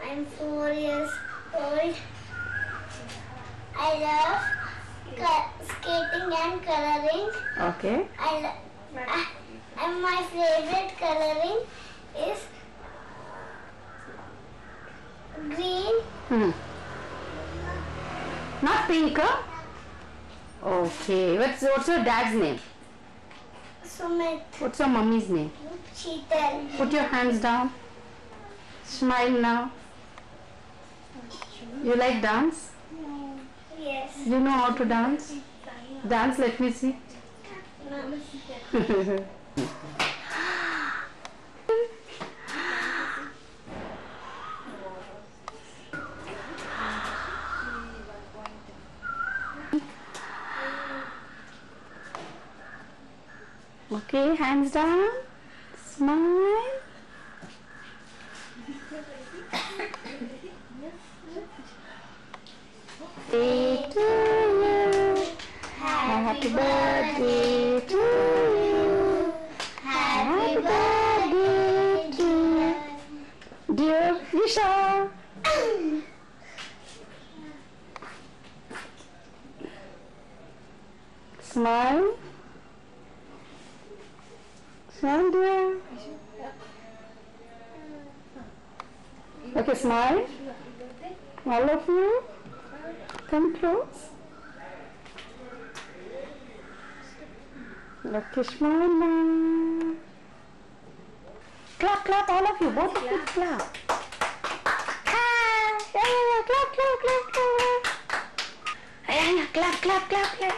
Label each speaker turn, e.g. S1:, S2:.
S1: I'm 4 years old. I love skating and coloring.
S2: Okay.
S1: And my favorite coloring is green.
S2: Not pink, huh? Okay. What's your dad's name?
S1: Sumit.
S2: What's your mummy's name?
S1: Sheetal.
S2: Put your hands down. Smile now. You like dance?
S1: Yes.
S2: You know how to dance? Dance, let me see.
S1: No.
S2: Okay, hands down. Smile. Birthday to you. Happy birthday to you. Happy birthday to you. Dear Isha. Smile. Smile, dear. Okay, smile. All of you. Come close. Okay, smile now. Clap, clap, all of you. Both of you clap. Yeah, clap, clap, clap, clap. Yeah, clap, clap, clap, clap.